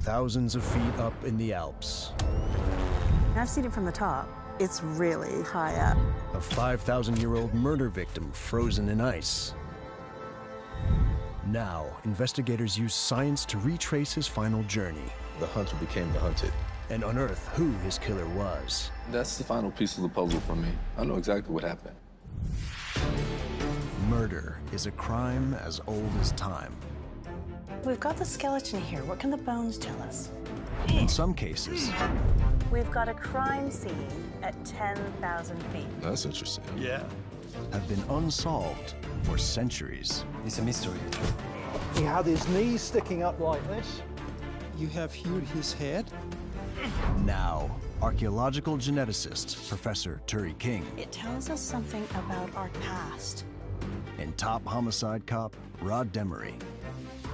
thousands of feet up in the Alps. I've seen it from the top. It's really high up. A 5,000-year-old murder victim frozen in ice. Now, investigators use science to retrace his final journey. The hunter became the hunted. And unearth who his killer was. That's the final piece of the puzzle for me. I know exactly what happened. Murder is a crime as old as time. We've got the skeleton here. What can the bones tell us? In some cases, We've got a crime scene at 10,000 feet. That's interesting. yeah, have been unsolved for centuries. It's a mystery. He had his knees sticking up like this. You have here his head. Now, archaeological geneticist Professor Turi King It tells us something about our past. and top homicide cop Rod Demery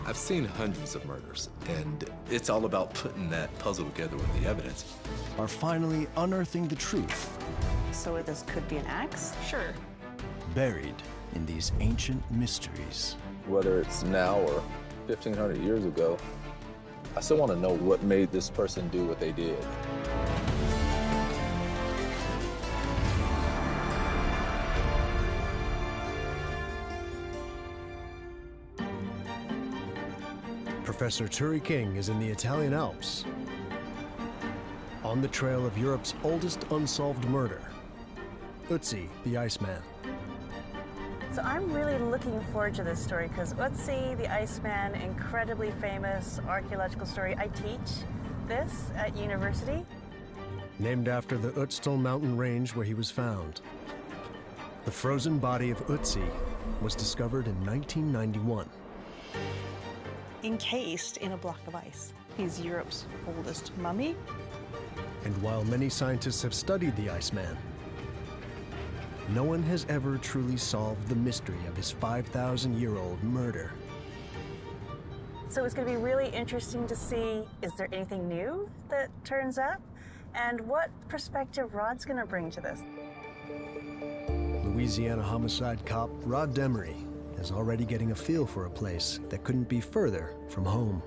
I've seen hundreds of murders, and it's all about putting that puzzle together with the evidence. are finally unearthing the truth So this could be an axe? Sure. buried in these ancient mysteries. Whether it's now or 1,500 years ago, I still want to know what made this person do what they did. Professor Turi King is in the Italian Alps, on the trail of Europe's oldest unsolved murder, Ötzi the Iceman. So I'm really looking forward to this story because Ötzi, the Iceman, incredibly famous archaeological story. I teach this at university. Named after the Ötztal mountain range where he was found. The frozen body of Ötzi was discovered in 1991. Encased in a block of ice. He's Europe's oldest mummy. And while many scientists have studied the Iceman, no one has ever truly solved the mystery of his 5,000-year-old murder. So it's going to be really interesting to see, is there anything new that turns up? And what perspective Rod's going to bring to this? Louisiana homicide cop Rod Demery is already getting a feel for a place that couldn't be further from home.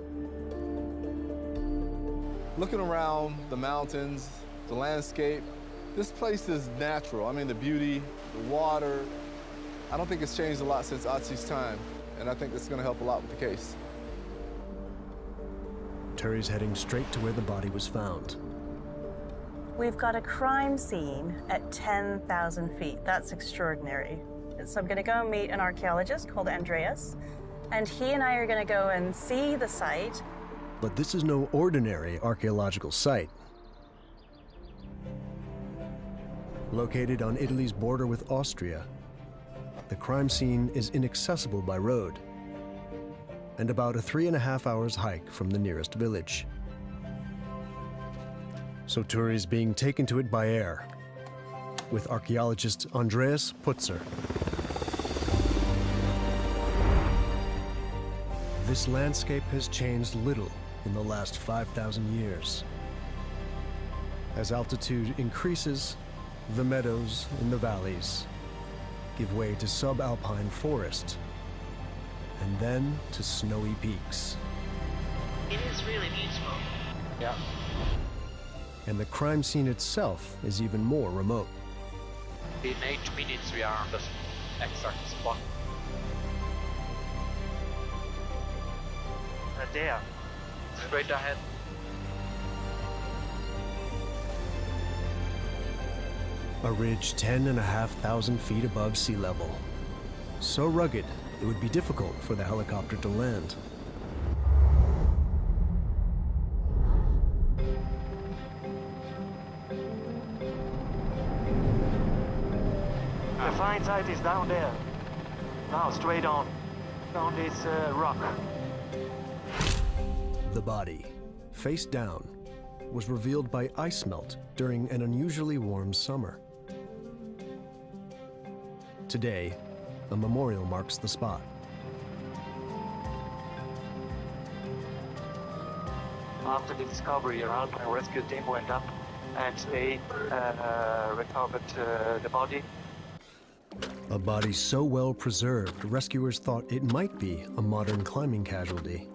Looking around the mountains, the landscape, this place is natural. I mean, the beauty, the water. I don't think it's changed a lot since Ötzi's time, and I think it's going to help a lot with the case. Turi's heading straight to where the body was found. We've got a crime scene at 10,000 feet. That's extraordinary. So I'm going to go and meet an archaeologist called Andreas, and he and I are going to go and see the site. But this is no ordinary archaeological site. Located on Italy's border with Austria, the crime scene is inaccessible by road and about a 3.5 hours hike from the nearest village. So Turi is being taken to it by air with archaeologist Andreas Putzer. This landscape has changed little in the last 5,000 years. As altitude increases, the meadows in the valleys give way to subalpine forest, and then to snowy peaks. It is really beautiful. Yeah. And the crime scene itself is even more remote. In 8 minutes we are on the exact spot. There, straight ahead. A ridge 10,500 feet above sea level. So rugged, it would be difficult for the helicopter to land. The find site is down there. Now, straight on this rock. The body, face down, was revealed by ice melt during an unusually warm summer. Today, a memorial marks the spot. After the discovery, an alpine rescue team went up and they recovered the body. A body so well preserved, rescuers thought it might be a modern climbing casualty.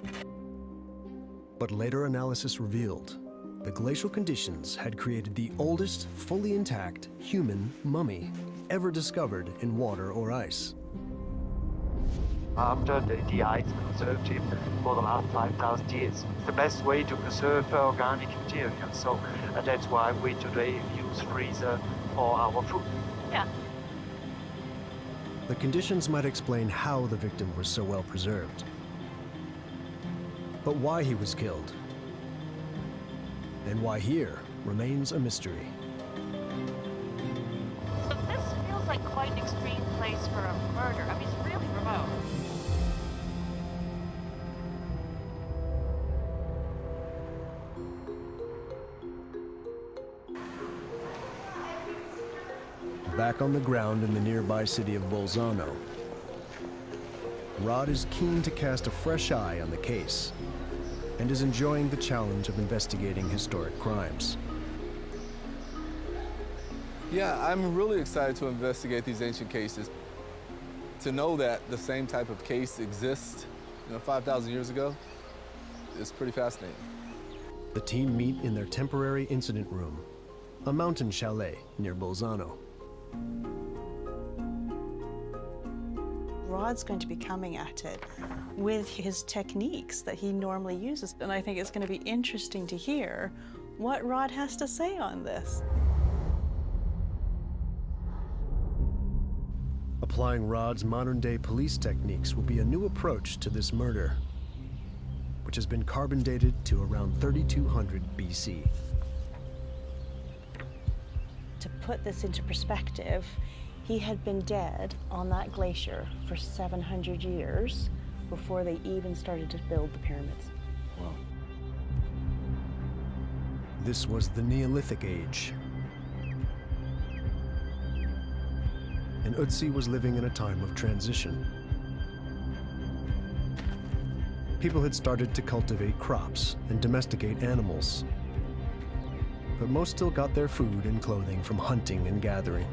But later analysis revealed the glacial conditions had created the oldest fully intact human mummy ever discovered in water or ice. After the ice conserved him for the last 5,000 years. It's the best way to preserve organic material, so that's why we today use freezer for our food. Yeah. The conditions might explain how the victim was so well preserved. But why he was killed, and why here, remains a mystery. So this feels like quite an extreme place for a murder. I mean, it's really remote. Back on the ground in the nearby city of Bolzano, Rod is keen to cast a fresh eye on the case and is enjoying the challenge of investigating historic crimes. Yeah, I'm really excited to investigate these ancient cases. To know that the same type of case exists, 5,000 years ago, is pretty fascinating. The team meet in their temporary incident room, a mountain chalet near Bolzano. Rod's going to be coming at it with his techniques that he normally uses, and I think it's going to be interesting to hear what Rod has to say on this. Applying Rod's modern-day police techniques will be a new approach to this murder, which has been carbon dated to around 3200 BC. To put this into perspective, he had been dead on that glacier for 700 years before they even started to build the pyramids. Wow. This was the Neolithic Age. And Ötzi was living in a time of transition. People had started to cultivate crops and domesticate animals. But most still got their food and clothing from hunting and gathering.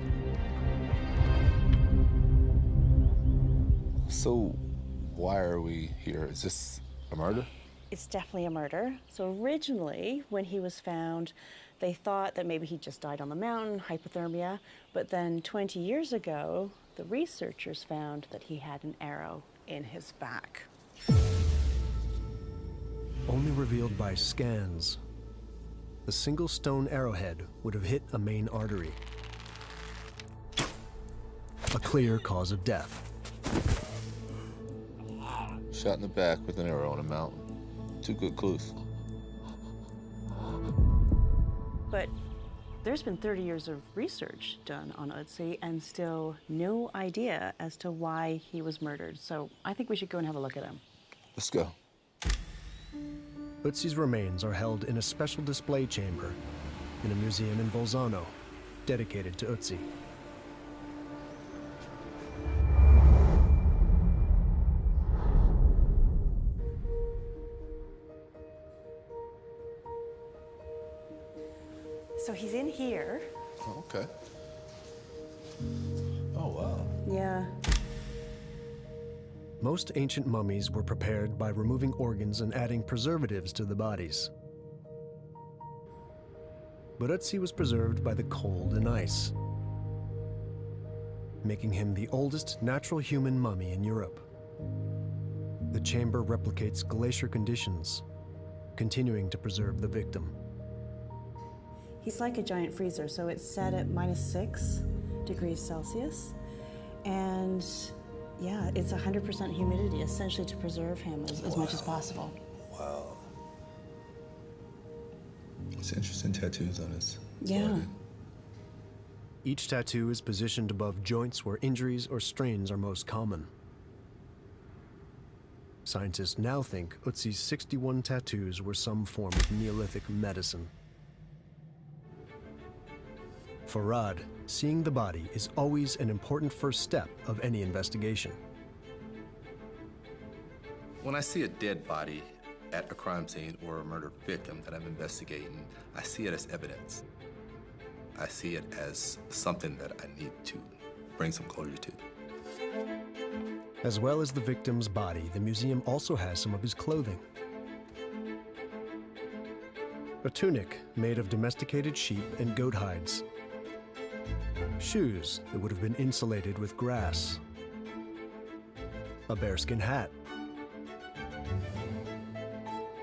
So, why are we here? Is this a murder? It's definitely a murder. So originally, when he was found, they thought that maybe he just died on the mountain, hypothermia. But then 20 years ago, the researchers found that he had an arrow in his back. Only revealed by scans, the single stone arrowhead would have hit a main artery. A clear cause of death. Shot in the back with an arrow on a mountain. Two good clues. But there's been 30 years of research done on Ötzi and still no idea as to why he was murdered. So I think we should go and have a look at him. Let's go. Ötzi's remains are held in a special display chamber in a museum in Bolzano dedicated to Ötzi. So he's in here. Oh, okay. Oh, wow. Yeah. Most ancient mummies were prepared by removing organs and adding preservatives to the bodies. But Ötzi was preserved by the cold and ice, making him the oldest natural human mummy in Europe. The chamber replicates glacier conditions, continuing to preserve the victim. He's like a giant freezer, so it's set at -6 degrees Celsius. And yeah, it's 100% humidity, essentially to preserve him as much as possible. Wow. It's interesting tattoos on his Yeah. body. Each tattoo is positioned above joints where injuries or strains are most common. Scientists now think Ötzi's 61 tattoos were some form of Neolithic medicine. For Rod, seeing the body is always an important first step of any investigation. When I see a dead body at a crime scene or a murder victim that I'm investigating, I see it as evidence. I see it as something that I need to bring some closure to. As well as the victim's body, the museum also has some of his clothing. A tunic made of domesticated sheep and goat hides. Shoes that would have been insulated with grass. A bearskin hat.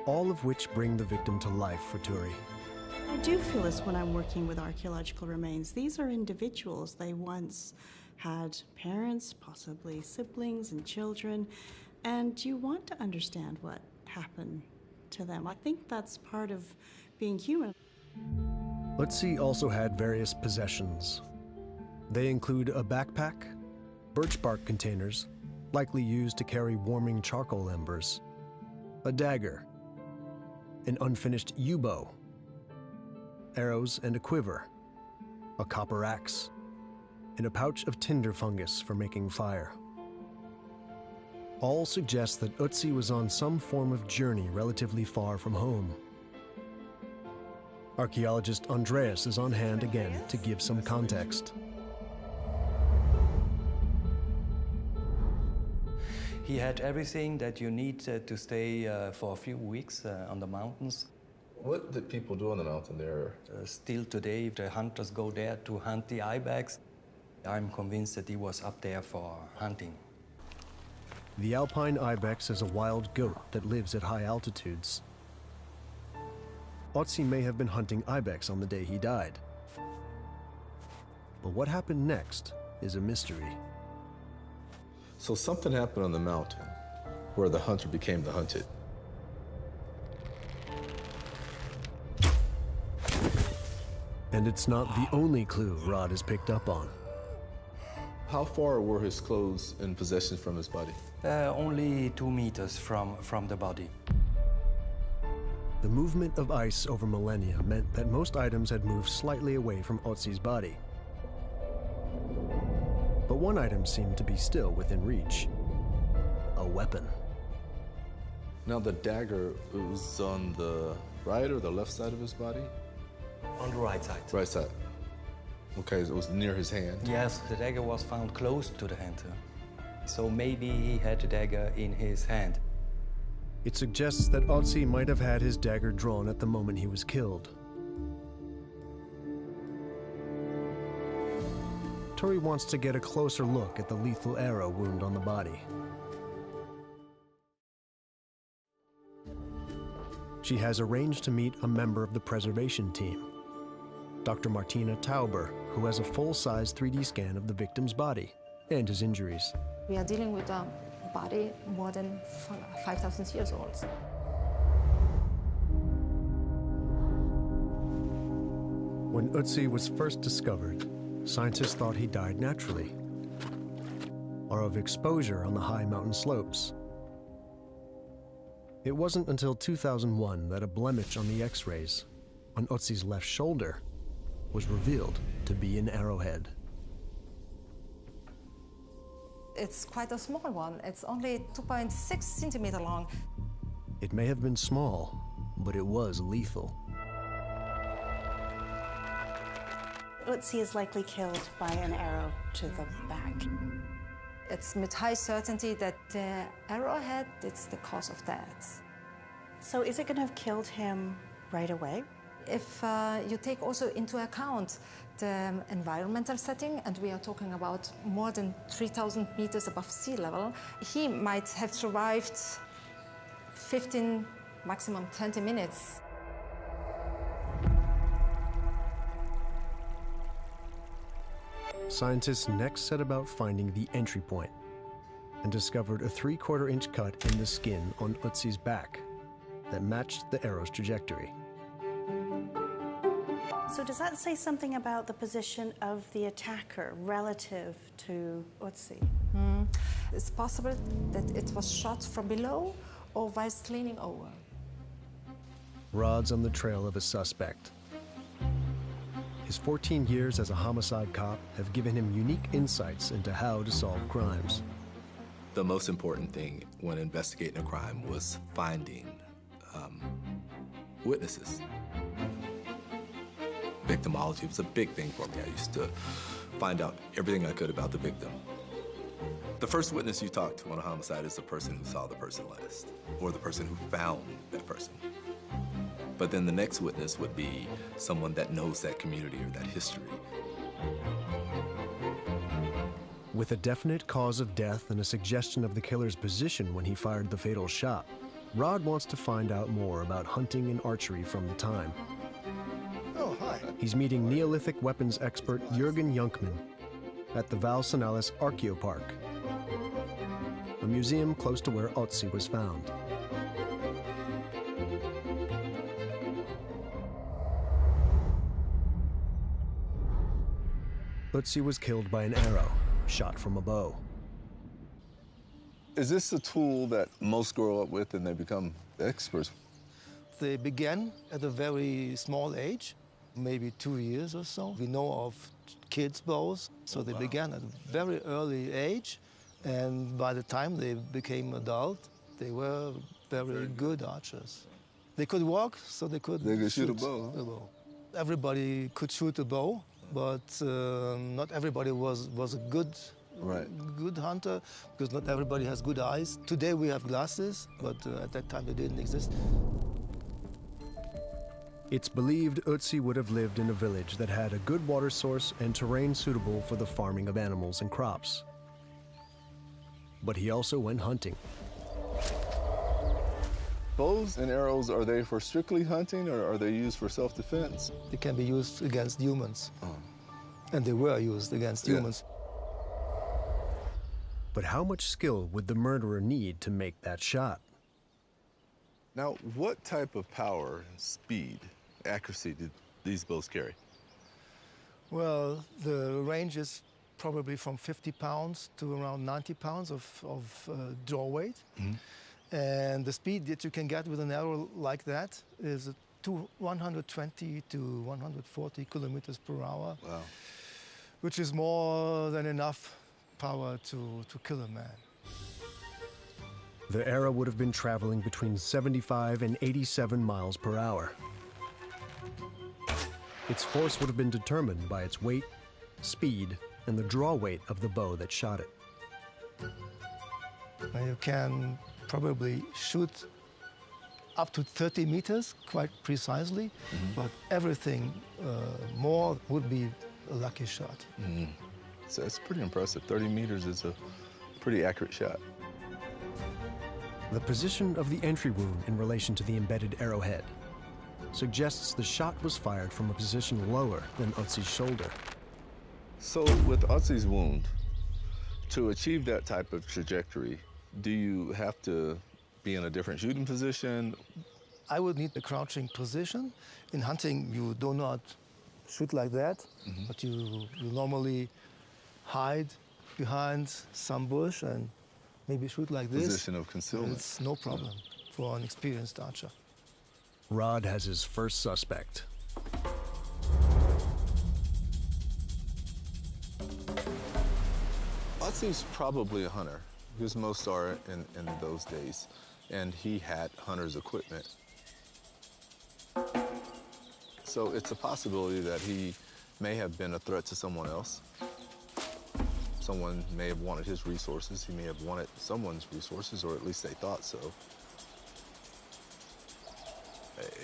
All of which bring the victim to life for Turi. I do feel this when I'm working with archaeological remains. These are individuals. They once had parents, possibly siblings and children, and you want to understand what happened to them. I think that's part of being human. Ötzi also had various possessions. They include a backpack, birch bark containers, likely used to carry warming charcoal embers, a dagger, an unfinished yew-bow, arrows and a quiver, a copper axe, and a pouch of tinder fungus for making fire. All suggest that Ötzi was on some form of journey relatively far from home. Archaeologist Andreas is on hand again to give some context. He had everything that you need to stay for a few weeks on the mountains. What did people do on the mountain there? Still today, the hunters go there to hunt the ibex. I'm convinced that he was up there for hunting. The alpine ibex is a wild goat that lives at high altitudes. Ötzi may have been hunting ibex on the day he died. But what happened next is a mystery. So something happened on the mountain where the hunter became the hunted. And it's not the only clue Rod has picked up on. How far were his clothes and possessions from his body? Only 2 meters from the body. The movement of ice over millennia meant that most items had moved slightly away from Ötzi's body. But one item seemed to be still within reach. A weapon. Now the dagger was on the right or the left side of his body? On the right side. Right side. Okay, so it was near his hand? Yes, the dagger was found close to the hand. So maybe he had the dagger in his hand. It suggests that Ötzi might have had his dagger drawn at the moment he was killed. Turi wants to get a closer look at the lethal arrow wound on the body. She has arranged to meet a member of the preservation team, Dr. Martina Tauber, who has a full-size 3D scan of the victim's body and his injuries. We are dealing with a body more than 5,000 years old. When Ötzi was first discovered, scientists thought he died naturally, or of exposure on the high mountain slopes. It wasn't until 2001 that a blemish on the X-rays on Ötzi's left shoulder was revealed to be an arrowhead. It's quite a small one. It's only 2.6 centimeters long. It may have been small, but it was lethal. Ötzi is likely killed by an arrow to the back. It's with high certainty that the arrowhead is the cause of death. So is it going to have killed him right away? If you take also into account the environmental setting, and we are talking about more than 3,000 meters above sea level, he might have survived 15, maximum 20 minutes. Scientists next set about finding the entry point and discovered a 3/4 inch cut in the skin on Ötzi's back that matched the arrow's trajectory. So does that say something about the position of the attacker relative to Ötzi? It's possible that it was shot from below or whilst leaning over. Rod's on the trail of a suspect. His 14 years as a homicide cop have given him unique insights into how to solve crimes. The most important thing when investigating a crime was finding witnesses. Victimology was a big thing for me. I used to find out everything I could about the victim. The first witness you talk to on a homicide is the person who saw the person last, or the person who found that person. But then the next witness would be someone that knows that community or that history. With a definite cause of death and a suggestion of the killer's position when he fired the fatal shot, Rod wants to find out more about hunting and archery from the time. Oh, hi. He's meeting Neolithic weapons expert Jürgen Junkman at the Valsenalis Archaeopark, a museum close to where Otzi was found. Otzi was killed by an arrow, shot from a bow. Is this a tool that most grow up with and they become experts? They began at a very small age, maybe 2 years or so. We know of kids' bows, so they began at a very early age, and by the time they became adult, they were very good archers. They could walk, so they could shoot a bow. A bow. Everybody could shoot a bow, but not everybody was a good hunter, because not everybody has good eyes. Today we have glasses, but at that time they didn't exist. It's believed Otzi would have lived in a village that had a good water source and terrain suitable for the farming of animals and crops. But he also went hunting. Bows and arrows, are they for strictly hunting or are they used for self-defense? They can be used against humans. And they were used against humans. But how much skill would the murderer need to make that shot? Now, what type of power, speed, accuracy did these bows carry? Well, the range is probably from 50 pounds to around 90 pounds of draw weight. And the speed that you can get with an arrow like that is 120 to 140 kilometers per hour, wow, which is more than enough power to kill a man. The arrow would have been traveling between 75 and 87 miles per hour. Its force would have been determined by its weight, speed, and the draw weight of the bow that shot it. Now you can probably shoot up to 30 meters quite precisely, but everything more would be a lucky shot. So it's pretty impressive. 30 meters is a pretty accurate shot. The position of the entry wound in relation to the embedded arrowhead suggests the shot was fired from a position lower than Otzi's shoulder. So with Otzi's wound, to achieve that type of trajectory, do you have to be in a different shooting position? I would need a crouching position. In hunting, you do not shoot like that, but you normally hide behind some bush and maybe shoot like this. Position of concealment. It's no problem for an experienced archer. Rod has his first suspect. Otzi's probably a hunter, because most are in those days, and he had hunter's equipment. So it's a possibility that he may have been a threat to someone else. Someone may have wanted his resources. He may have wanted someone's resources, or at least they thought so.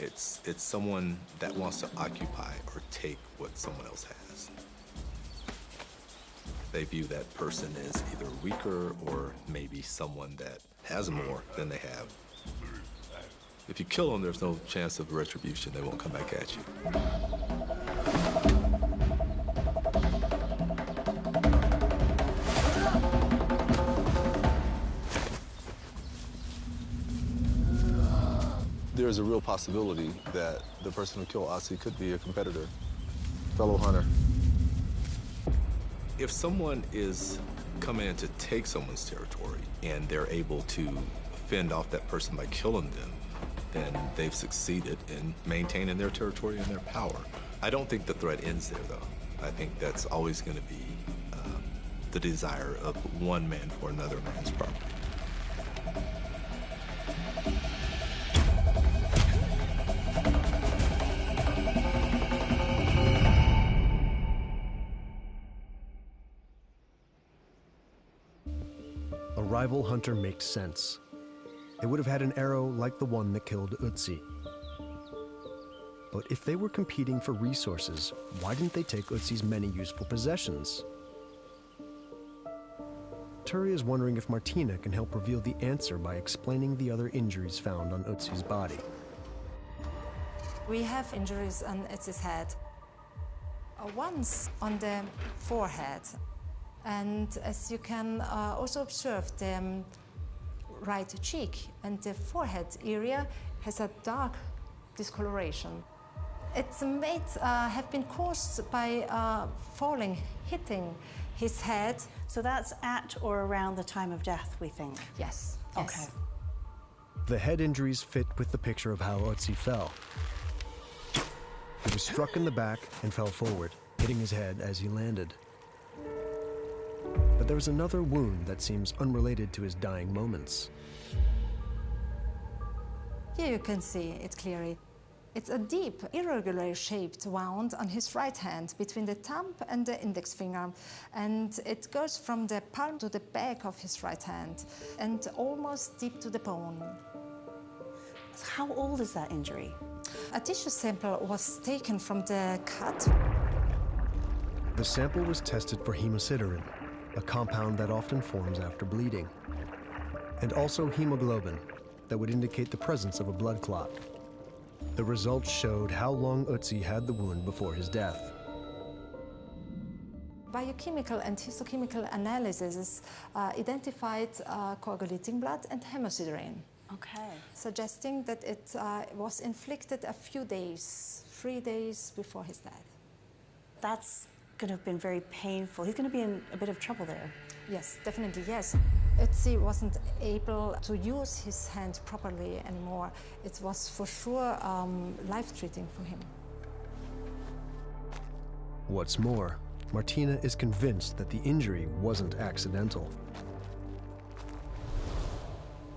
It's someone that wants to occupy or take what someone else has. They view that person as either weaker or maybe someone that has more than they have. If you kill them, there's no chance of retribution. They won't come back at you. There's a real possibility that the person who killed Otzi could be a competitor, fellow hunter. If someone is coming in to take someone's territory and they're able to fend off that person by killing them, then they've succeeded in maintaining their territory and their power. I don't think the threat ends there, though. I think that's always going to be the desire of one man for another man's property. A rival hunter makes sense. They would have had an arrow like the one that killed Otzi. But if they were competing for resources, why didn't they take Ötzi's many useful possessions? Turi is wondering if Martina can help reveal the answer by explaining the other injuries found on Ötzi's body. We have injuries on Ötzi's head. Once on the forehead, and as you can also observe, the right cheek and the forehead area has a dark discoloration. It's may have been caused by falling, hitting his head. So that's at or around the time of death, we think? Yes. Okay. The head injuries fit with the picture of how Ötzi fell. He was struck in the back and fell forward, hitting his head as he landed. But there was another wound that seems unrelated to his dying moments. Here you can see it clearly. It's a deep, irregular shaped wound on his right hand between the thumb and the index finger. And it goes from the palm to the back of his right hand and almost deep to the bone. How old is that injury? A tissue sample was taken from the cut. The sample was tested for hemosiderin, a compound that often forms after bleeding, and also hemoglobin, that would indicate the presence of a blood clot. The results showed how long Ötzi had the wound before his death. Biochemical and histochemical analyses identified coagulating blood and hemosiderin. Okay. Suggesting that it was inflicted a few days, 3 days before his death. That's going to have been very painful. He's going to be in a bit of trouble there. Yes, definitely, yes. Ötzi wasn't able to use his hand properly anymore. It was for sure life-threatening for him. What's more, Martina is convinced that the injury wasn't accidental.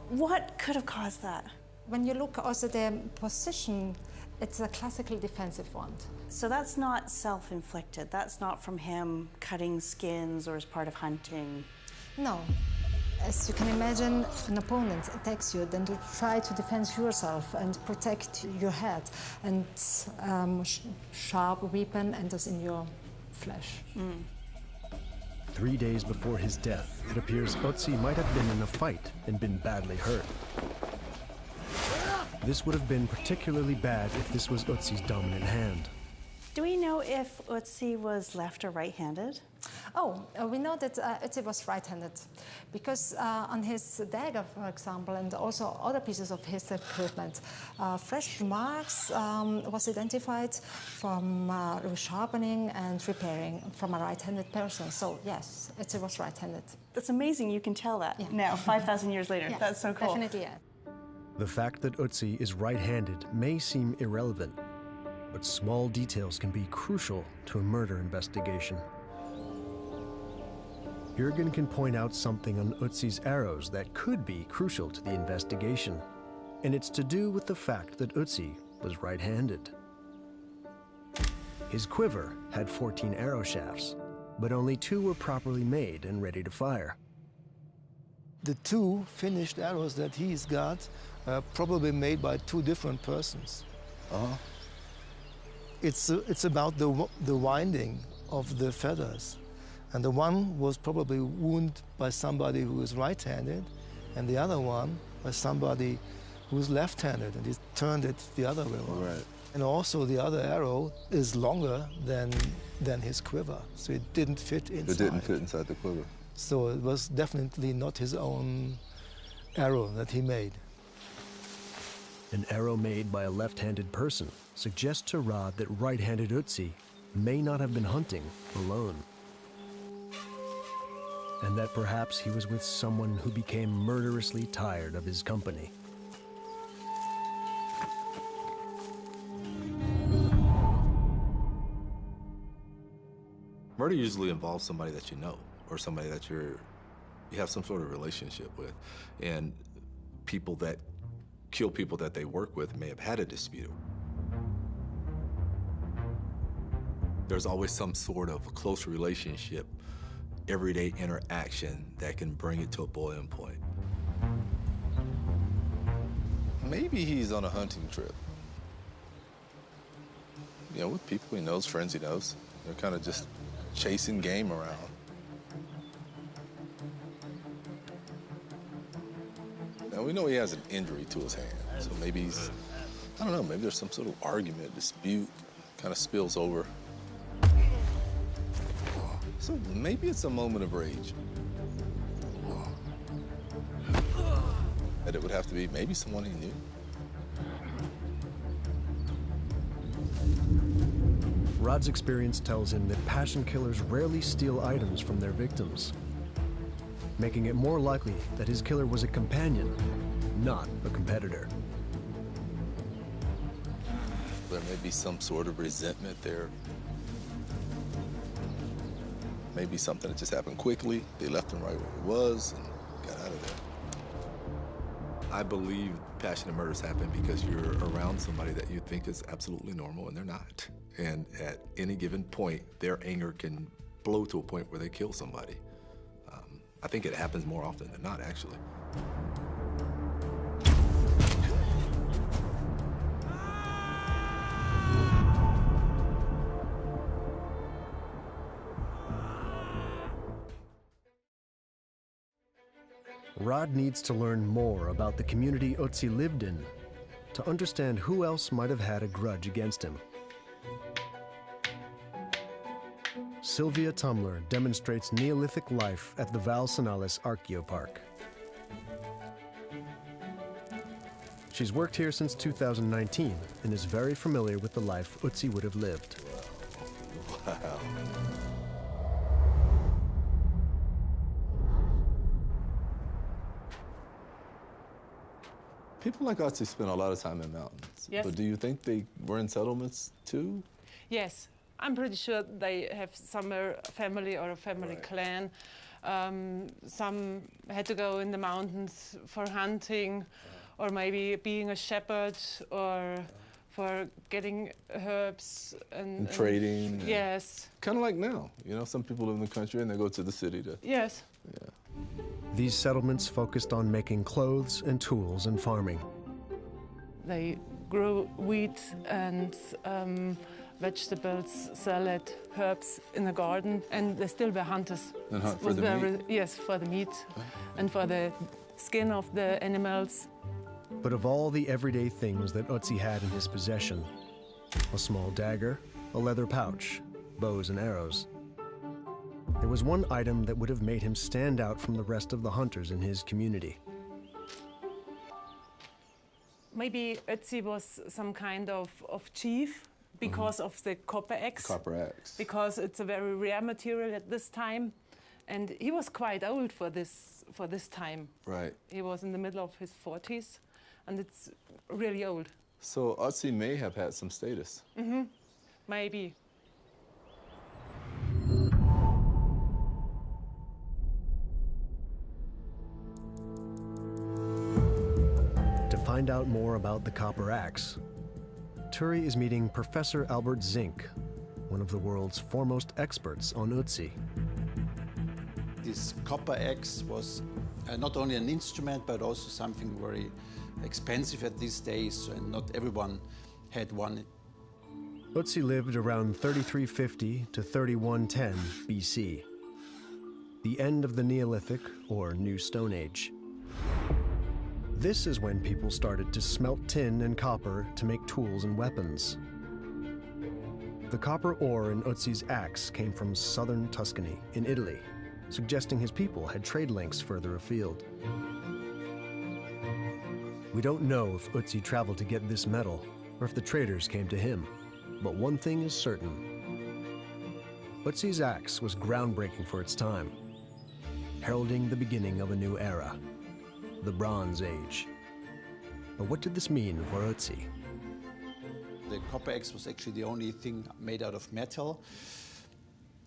What could have caused that? When you look also the position, it's a classical defensive wound. So that's not self-inflicted. That's not from him cutting skins or as part of hunting. No. As you can imagine, an opponent attacks you, then you try to defend yourself and protect your head. And sharp weapon enters in your flesh. 3 days before his death, it appears Ötzi might have been in a fight and been badly hurt. This would have been particularly bad if this was Ötzi's dominant hand. Do we know if Ötzi was left or right-handed? We know that Ötzi was right-handed because on his dagger, for example, and also other pieces of his equipment, fresh marks was identified from resharpening and repairing from a right-handed person. So yes, Ötzi was right-handed. That's amazing you can tell that now, 5,000 years later. Yeah, that's so cool. Definitely, yeah. The fact that Ötzi is right-handed may seem irrelevant, but small details can be crucial to a murder investigation. Jürgen can point out something on Ötzi's arrows that could be crucial to the investigation, and it's to do with the fact that Ötzi was right-handed. His quiver had 14 arrow shafts, but only 2 were properly made and ready to fire. The 2 finished arrows that he's got probably made by 2 different persons. It's about the winding of the feathers. And the one was probably wounded by somebody who is right-handed, and the other one by somebody who is left-handed, and he turned it the other way around. Right. And also the other arrow is longer than his quiver, so it didn't fit inside. It didn't fit inside the quiver. So it was definitely not his own arrow that he made. An arrow made by a left-handed person suggests to Rod that right-handed Ötzi may not have been hunting alone, and that perhaps he was with someone who became murderously tired of his company. Murder usually involves somebody that you know, or somebody that you have some sort of relationship with. And people that kill people that they work with may have had a dispute. There's always some sort of close relationship, everyday interaction that can bring it to a boiling point. Maybe he's on a hunting trip. you know, with people he knows, friends he knows. They're kind of just chasing game around. Now, we know he has an injury to his hand, so maybe he's, I don't know, maybe there's some sort of argument, dispute, kind of spills over. So maybe it's a moment of rage. And it would have to be maybe someone he knew. Rod's experience tells him that passion killers rarely steal items from their victims, making it more likely that his killer was a companion, not a competitor. There may be some sort of resentment there. Maybe something that just happened quickly. They left him right where he was and got out of there. I believe passionate murders happen because you're around somebody that you think is absolutely normal and they're not. And at any given point, their anger can blow to a point where they kill somebody. I think it happens more often than not, actually. Rod needs to learn more about the community Otzi lived in to understand who else might have had a grudge against him. Sylvia Tumler demonstrates Neolithic life at the Val Sanalis Archaeopark. She's worked here since 2019 and is very familiar with the life Otzi would have lived. Wow. People like Otzi spend a lot of time in mountains. Yes. But do you think they were in settlements too? Yes, I'm pretty sure they have some family or a family clan. Some had to go in the mountains for hunting, or maybe being a shepherd, or for getting herbs and trading. Yes. Kind of like now, you know, some people live in the country and they go to the city to. Yes. Yeah. These settlements focused on making clothes and tools and farming. They grew wheat and vegetables, salad, herbs in the garden, and they still were hunters. And hunt for the meat? Yes, for the meat and for the skin of the animals. But of all the everyday things that Otzi had in his possession, a small dagger, a leather pouch, bows and arrows, there was one item that would have made him stand out from the rest of the hunters in his community. Maybe Otzi was some kind of chief because of the copper axe. Copper axe. Because it's a very rare material at this time. And he was quite old for this time. Right. He was in the middle of his 40s, and it's really old. So Otzi may have had some status. Mm-hmm. Maybe. To find out more about the copper axe, Turi is meeting Professor Albert Zink, one of the world's foremost experts on Otzi. This copper axe was not only an instrument, but also something very expensive at these days, and not everyone had one. Otzi lived around 3350 to 3110 BC, the end of the Neolithic, or New Stone Age. This is when people started to smelt tin and copper to make tools and weapons. The copper ore in Otzi's axe came from southern Tuscany in Italy, suggesting his people had trade links further afield. We don't know if Otzi traveled to get this metal or if the traders came to him, but one thing is certain. Otzi's axe was groundbreaking for its time, heralding the beginning of a new era, the Bronze Age. But what did this mean for Otzi? The copper axe was actually the only thing made out of metal.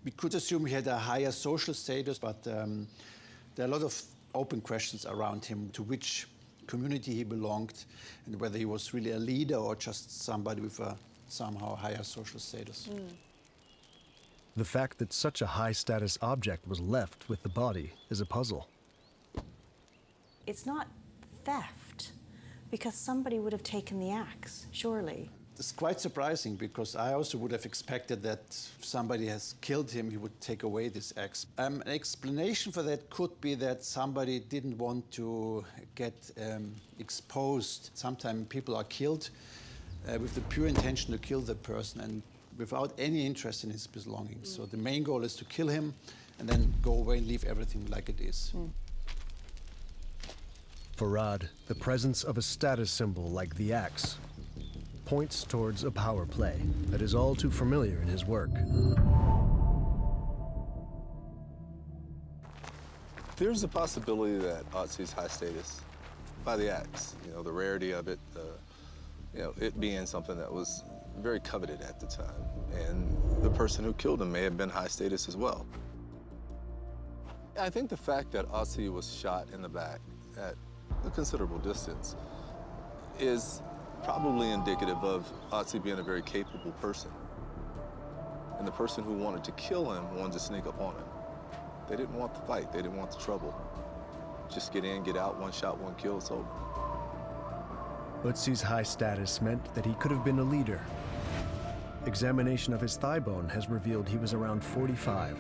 We could assume he had a higher social status, but there are a lot of open questions around him, to which community he belonged, and whether he was really a leader or just somebody with a somehow higher social status. The fact that such a high-status object was left with the body is a puzzle. It's not theft, because somebody would have taken the axe, surely. It's quite surprising because I also would have expected that if somebody has killed him, he would take away this axe. An explanation for that could be that somebody didn't want to get exposed. Sometimes people are killed with the pure intention to kill the person and without any interest in his belongings. So the main goal is to kill him and then go away and leave everything like it is. For Rod, the presence of a status symbol like the axe points towards a power play that is all too familiar in his work. There's a possibility that Otzi's high status by the axe, the rarity of it, it being something that was very coveted at the time. And the person who killed him may have been high status as well. I think the fact that Otzi was shot in the back at a considerable distance is probably indicative of Otzi being a very capable person. And the person who wanted to kill him wanted to sneak up on him. They didn't want the fight, they didn't want the trouble. Just get in, get out, one shot, one kill, it's over. Otzi's high status meant that he could have been a leader. Examination of his thigh bone has revealed he was around 45.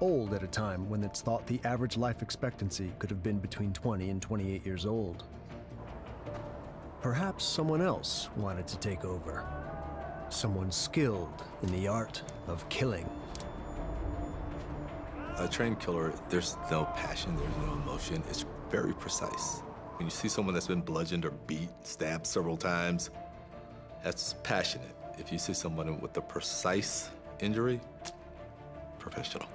Old at a time when it's thought the average life expectancy could have been between 20 and 28 years old. Perhaps someone else wanted to take over. Someone skilled in the art of killing. A trained killer, there's no passion, there's no emotion. It's very precise. When you see someone that's been bludgeoned or beat, stabbed several times, that's passionate. If you see someone with a precise injury, professional.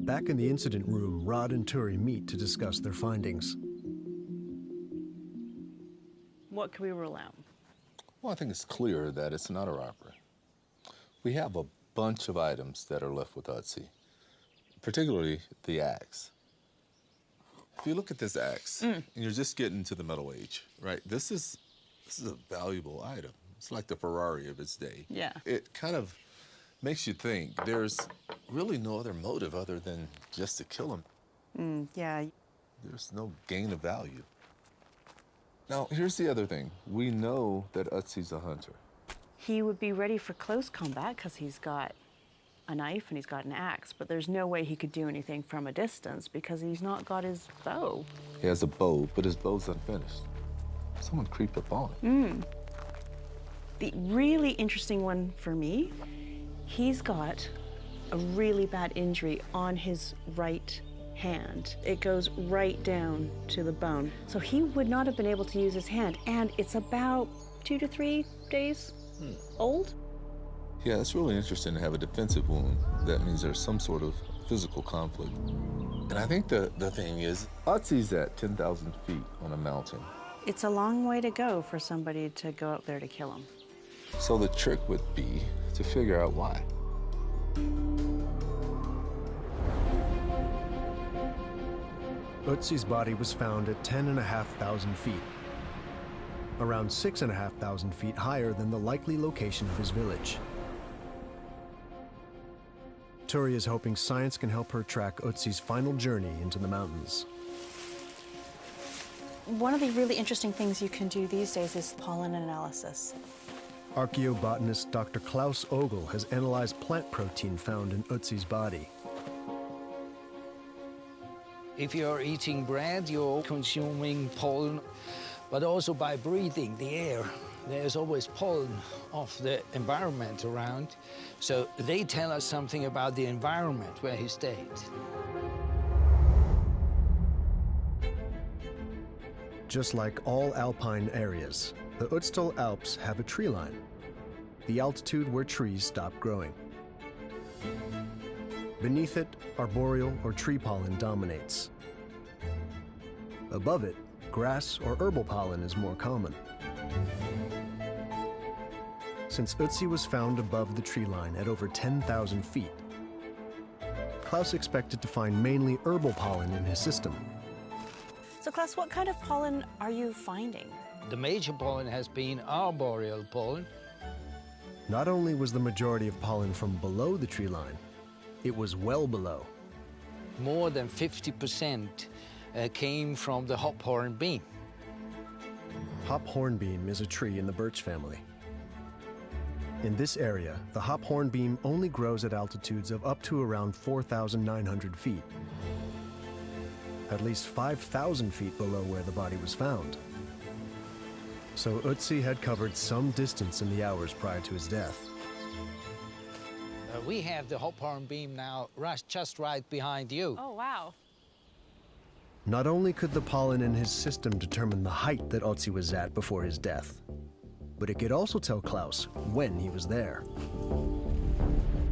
Back in the incident room, Rod and Turi meet to discuss their findings. What can we rule out? Well, I think it's clear that it's not a robbery. We have a bunch of items that are left with Otzi, particularly the axe. If you look at this axe, and you're just getting to the metal age, right? This is a valuable item. It's like the Ferrari of its day. Yeah. It kind of makes you think there's really no other motive other than just to kill him. Yeah. There's no gain of value. Now, here's the other thing. We know that Otzi's a hunter. He would be ready for close combat because he's got a knife and he's got an axe, but there's no way he could do anything from a distance because he's not got his bow. He has a bow, but his bow's unfinished. Someone creeped up on it. The really interesting one for me, he's got a really bad injury on his right hand. It goes right down to the bone. So he would not have been able to use his hand, and it's about 2 to 3 days old. Yeah, it's really interesting to have a defensive wound. That means there's some sort of physical conflict. And I think the thing is, Otzi's at 10,000 feet on a mountain. It's a long way to go for somebody to go up there to kill him. So the trick would be to figure out why. Otzi's body was found at 10,500 feet, around 6,500 feet higher than the likely location of his village. Turi is hoping science can help her track Otzi's final journey into the mountains. One of the really interesting things you can do these days is pollen analysis. Archaeobotanist Dr. Klaus Ogle has analyzed plant protein found in Otzi's body. If you're eating bread, you're consuming pollen, but also by breathing the air, there's always pollen of the environment around. So they tell us something about the environment where he stayed. Just like all alpine areas, the Ötztal Alps have a tree line, the altitude where trees stop growing. Beneath it, arboreal or tree pollen dominates. Above it, grass or herbal pollen is more common. Since Ötzi was found above the tree line at over 10,000 feet, Klaus expected to find mainly herbal pollen in his system, So Klaus, what kind of pollen are you finding? The major pollen has been arboreal pollen. Not only was the majority of pollen from below the tree line, it was well below. More than 50% came from the hop hornbeam. Hop hornbeam is a tree in the birch family. In this area, the hop hornbeam only grows at altitudes of up to around 4,900 feet, at least 5,000 feet below where the body was found. So Ötzi had covered some distance in the hours prior to his death. We have the hop hornbeam now just right behind you. Oh, wow. Not only could the pollen in his system determine the height that Ötzi was at before his death, but it could also tell Klaus when he was there.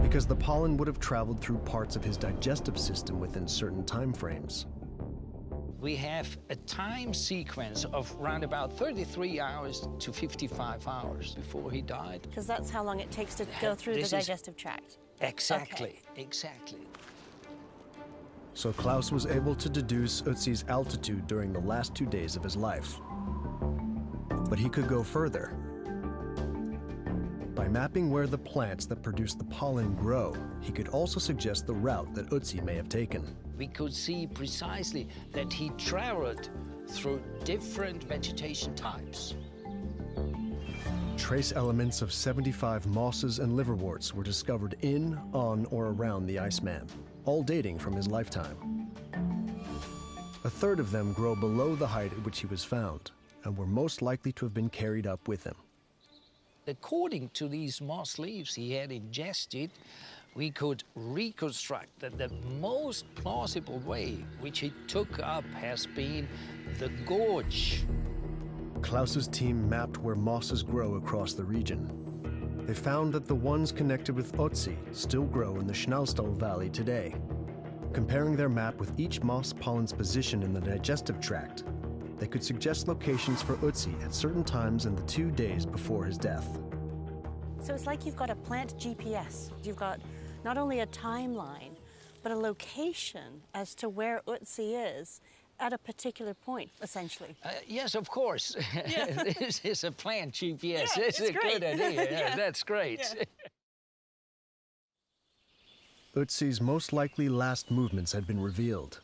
Because the pollen would have traveled through parts of his digestive system within certain time frames. We have a time sequence of around about 33 hours to 55 hours before he died. Because that's how long it takes to go through the digestive tract. Exactly, okay. Exactly. So Klaus was able to deduce Ötzi's altitude during the last 2 days of his life. But he could go further. By mapping where the plants that produce the pollen grow, he could also suggest the route that Ötzi may have taken. We could see precisely that he traveled through different vegetation types. Trace elements of 75 mosses and liverworts were discovered in, on, or around the Iceman, all dating from his lifetime. A third of them grow below the height at which he was found, and were most likely to have been carried up with him. According to these moss leaves he had ingested, we could reconstruct that the most plausible way which he took up has been the gorge. Klaus's team mapped where mosses grow across the region. They found that the ones connected with Ötzi still grow in the Schnallstall Valley today. Comparing their map with each moss pollen's position in the digestive tract, they could suggest locations for Ötzi at certain times in the 2 days before his death. So it's like you've got a plant GPS. You've got not only a timeline, but a location as to where Ötzi is at a particular point, essentially. Yes, of course. Yeah. This is a plant GPS. Yeah, It's a great. good idea. Yeah. That's great. Yeah. Ötzi's most likely last movements had been revealed.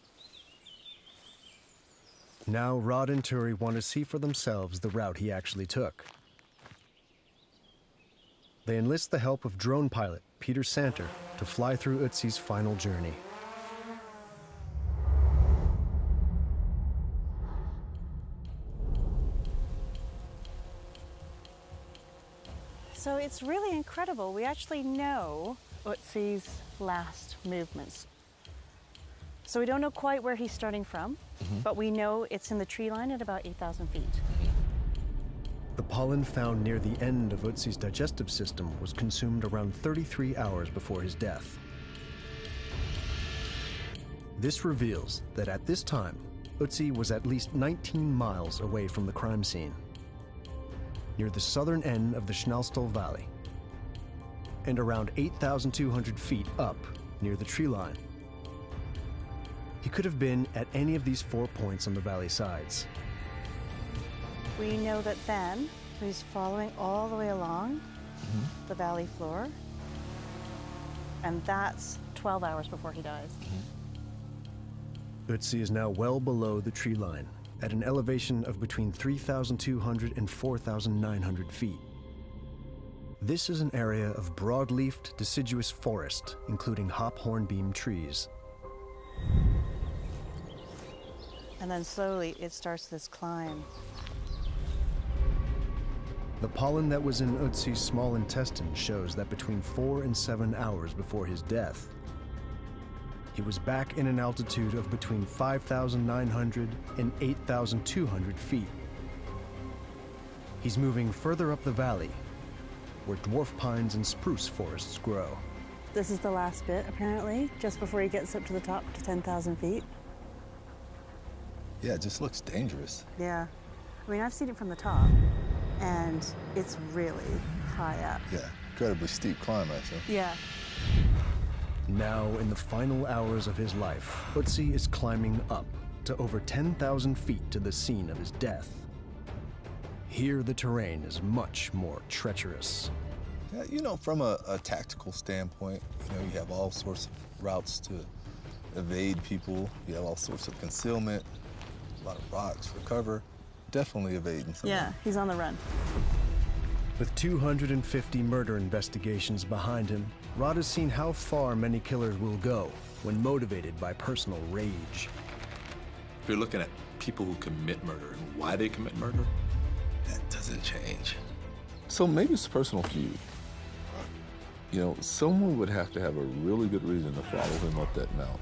Now Rod and Turi want to see for themselves the route he actually took. They enlist the help of drone pilot Peter Santer to fly through Ötzi's final journey. So it's really incredible. We actually know Ötzi's last movements. So we don't know quite where he's starting from, but we know it's in the tree line at about 8,000 feet. The pollen found near the end of Ötzi's digestive system was consumed around 33 hours before his death. This reveals that at this time, Ötzi was at least 19 miles away from the crime scene, near the southern end of the Schnallstall Valley, and around 8,200 feet up near the tree line. He could have been at any of these 4 points on the valley sides. We know that then he's following all the way along the valley floor, and that's 12 hours before he dies. Ötzi is now well below the tree line, at an elevation of between 3,200 and 4,900 feet. This is an area of broad-leafed deciduous forest, including hop hornbeam trees. And then slowly it starts this climb. The pollen that was in Ötzi's small intestine shows that between 4 and 7 hours before his death, he was back in an altitude of between 5,900 and 8,200 feet. He's moving further up the valley, where dwarf pines and spruce forests grow. This is the last bit, apparently, just before he gets up to the top to 10,000 feet. Yeah, it just looks dangerous. Yeah. I mean, I've seen it from the top, and it's really high up. Yeah, incredibly steep climb, actually. Yeah. Now, in the final hours of his life, Ötzi is climbing up, to over 10,000 feet to the scene of his death. Here, the terrain is much more treacherous. Yeah, you know, from a tactical standpoint, you have all sorts of routes to evade people. You have all sorts of concealment, a lot of rocks for cover. Definitely evading someone. Yeah, he's on the run. With 250 murder investigations behind him, Rod has seen how far many killers will go when motivated by personal rage. If you're looking at people who commit murder and why they commit murder, that doesn't change. So maybe it's a personal feud. Someone would have to have a really good reason to follow him up that mountain.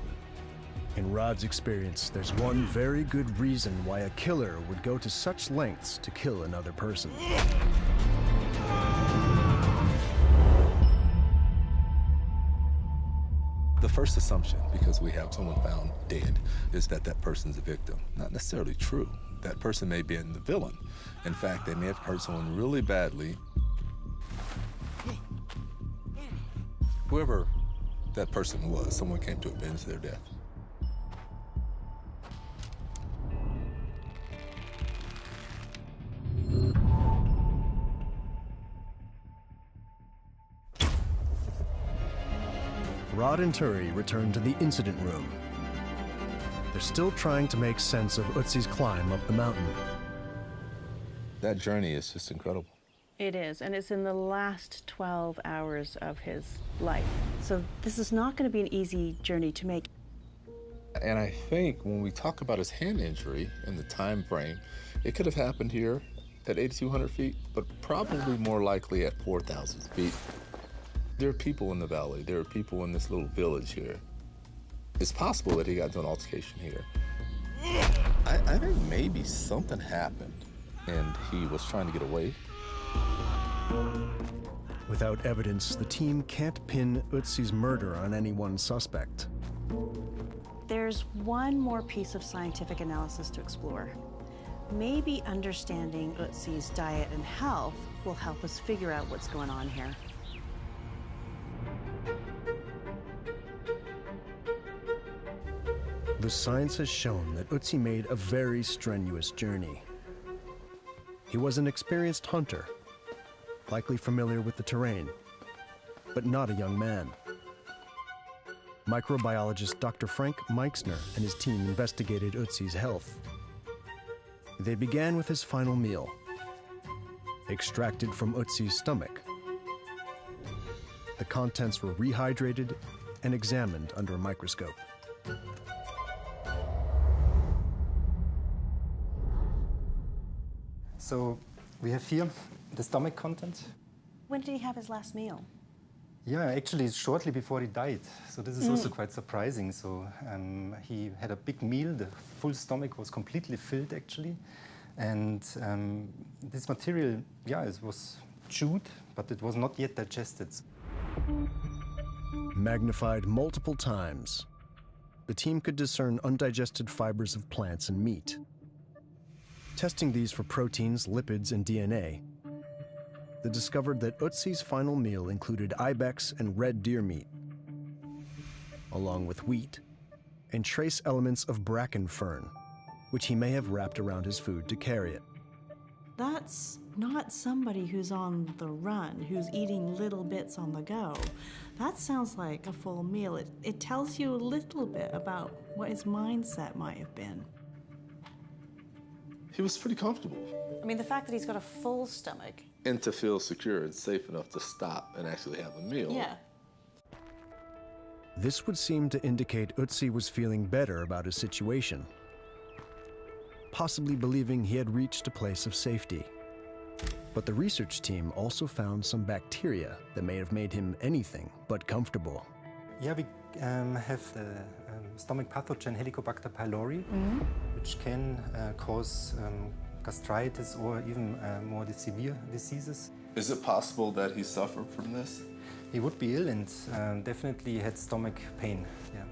In Rod's experience, there's one very good reason why a killer would go to such lengths to kill another person. The first assumption, because we have someone found dead, is that that person's a victim. Not necessarily true. That person may be the villain. In fact, they may have hurt someone really badly. Whoever that person was, someone came to avenge their death. Rod and Turi return to the incident room. They're still trying to make sense of Ötzi's climb up the mountain. That journey is just incredible. It is, and it's in the last 12 hours of his life. So this is not going to be an easy journey to make. And I think when we talk about his hand injury and the time frame, it could have happened here at 8,200 feet, but probably more likely at 4,000 feet. There are people in the valley. There are people in this little village here. It's possible that he got into an altercation here. I think maybe something happened and he was trying to get away. Without evidence, the team can't pin Ötzi's murder on any one suspect. There's one more piece of scientific analysis to explore. Maybe understanding Ötzi's diet and health will help us figure out what's going on here. The science has shown that Ötzi made a very strenuous journey. He was an experienced hunter, likely familiar with the terrain, but not a young man. Microbiologist Dr. Frank Meixner and his team investigated Ötzi's health. They began with his final meal, extracted from Ötzi's stomach. The contents were rehydrated and examined under a microscope. So we have here the stomach content. When did he have his last meal? Yeah, actually shortly before he died. So this is also quite surprising. So he had a big meal. The full stomach was completely filled actually. And this material, yeah, it was chewed, but it was not yet digested. Magnified multiple times, the team could discern undigested fibers of plants and meat. Testing these for proteins, lipids, and DNA, they discovered that Ötzi's final meal included ibex and red deer meat, along with wheat and trace elements of bracken fern, which he may have wrapped around his food to carry it. That's not somebody who's on the run, who's eating little bits on the go. That sounds like a full meal. It tells you a little bit about what his mindset might have been. He was pretty comfortable. I mean, the fact that he's got a full stomach. And to feel secure and safe enough to stop and actually have a meal. Yeah. This would seem to indicate Ötzi was feeling better about his situation, possibly believing he had reached a place of safety. But the research team also found some bacteria that may have made him anything but comfortable. Yeah, we have the stomach pathogen Helicobacter pylori, which can cause gastritis or even more severe diseases. Is it possible that he suffered from this? He would be ill and definitely had stomach pain, yeah.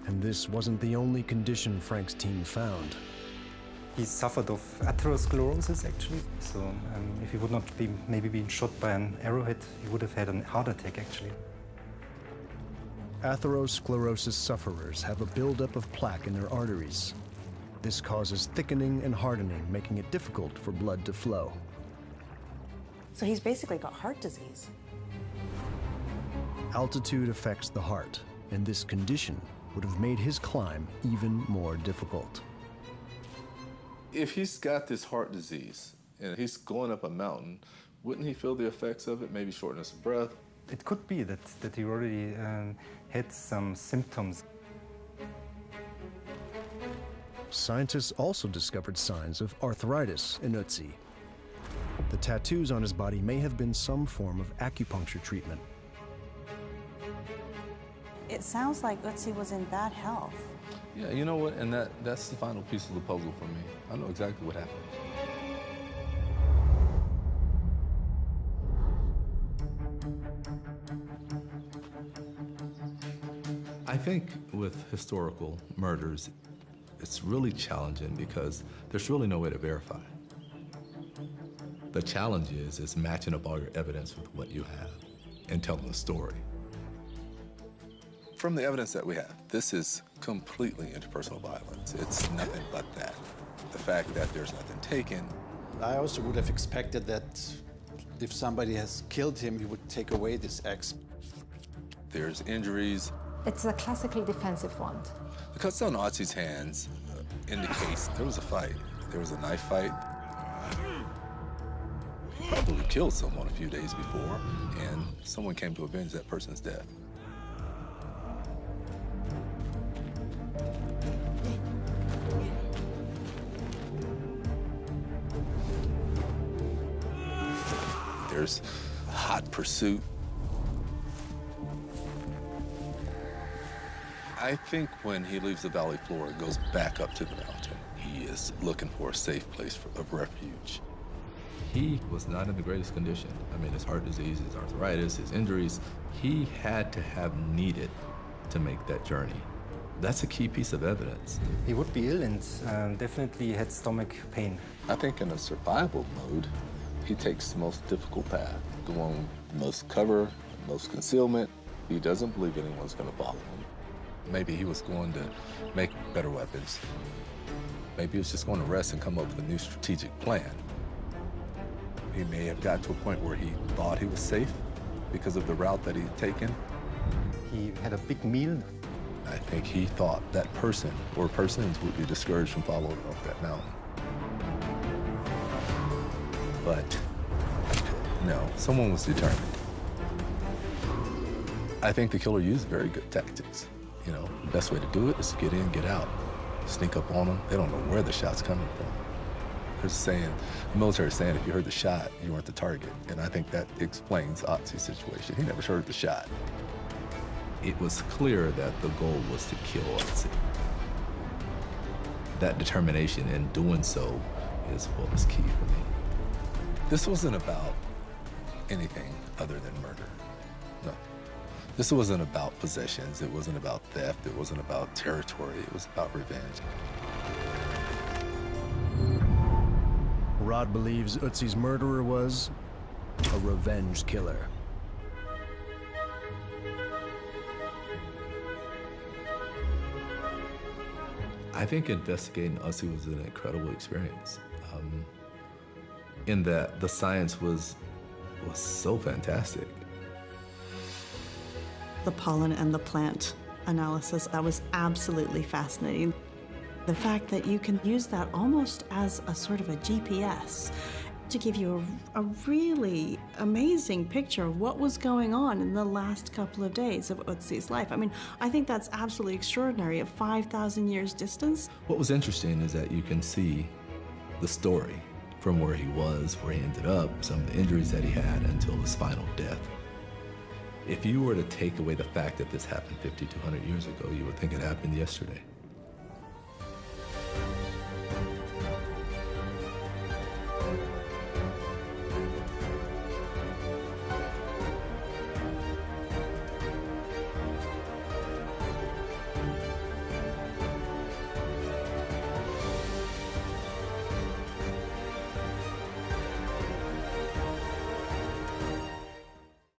And this wasn't the only condition Frank's team found. He suffered of atherosclerosis, actually. So if he would not be maybe been shot by an arrowhead, he would have had a heart attack, actually. Atherosclerosis sufferers have a buildup of plaque in their arteries. This causes thickening and hardening, making it difficult for blood to flow. So he's basically got heart disease. Altitude affects the heart, and this condition would have made his climb even more difficult. If he's got this heart disease and he's going up a mountain, wouldn't he feel the effects of it? Maybe shortness of breath? It could be that he already had some symptoms. Scientists also discovered signs of arthritis in Ötzi. The tattoos on his body may have been some form of acupuncture treatment. It sounds like Ötzi was in bad health. Yeah, you know what? And that's the final piece of the puzzle for me. I know exactly what happened. I think with historical murders, it's really challenging because there's really no way to verify. The challenge is matching up all your evidence with what you have and telling the story. From the evidence that we have, this is completely interpersonal violence. It's nothing but that. The fact that there's nothing taken. I also would have expected that if somebody has killed him, he would take away this axe. There's injuries. It's a classically defensive wound. The cuts on Otzi's hands indicates there was a fight. There was a knife fight. He probably killed someone a few days before, and someone came to avenge that person's death. There's hot pursuit. I think when he leaves the valley floor and goes back up to the mountain, he is looking for a safe place of refuge. He was not in the greatest condition. I mean, his heart disease, his arthritis, his injuries, he had to have needed to make that journey. That's a key piece of evidence. He would be ill and definitely had stomach pain. I think in a survival mode, he takes the most difficult path, the one with most cover, most concealment. He doesn't believe anyone's going to follow him. Maybe he was going to make better weapons. Maybe he was just going to rest and come up with a new strategic plan. He may have got to a point where he thought he was safe because of the route that he'd taken. He had a big meal. I think he thought that person or persons would be discouraged from following up that mountain. But no, someone was determined. I think the killer used very good tactics. You know, the best way to do it is to get in, get out, sneak up on them. They don't know where the shot's coming from. There's a saying, the military saying, if you heard the shot, you weren't the target. And I think that explains Otzi's situation. He never heard the shot. It was clear that the goal was to kill Otzi. That determination in doing so is what was key for me. This wasn't about anything other than murder. No. This wasn't about possessions. It wasn't about theft. It wasn't about territory. It was about revenge. Rod believes Ötzi's murderer was a revenge killer. I think investigating Ötzi was an incredible experience. In that the science was so fantastic. The pollen and the plant analysis, that was absolutely fascinating. The fact that you can use that almost as a sort of a GPS to give you a really amazing picture of what was going on in the last couple of days of Ötzi's life. I mean, I think that's absolutely extraordinary at 5,000 years distance. What was interesting is that you can see the story from where he was, where he ended up, some of the injuries that he had until his final death. If you were to take away the fact that this happened 5,200 years ago, you would think it happened yesterday.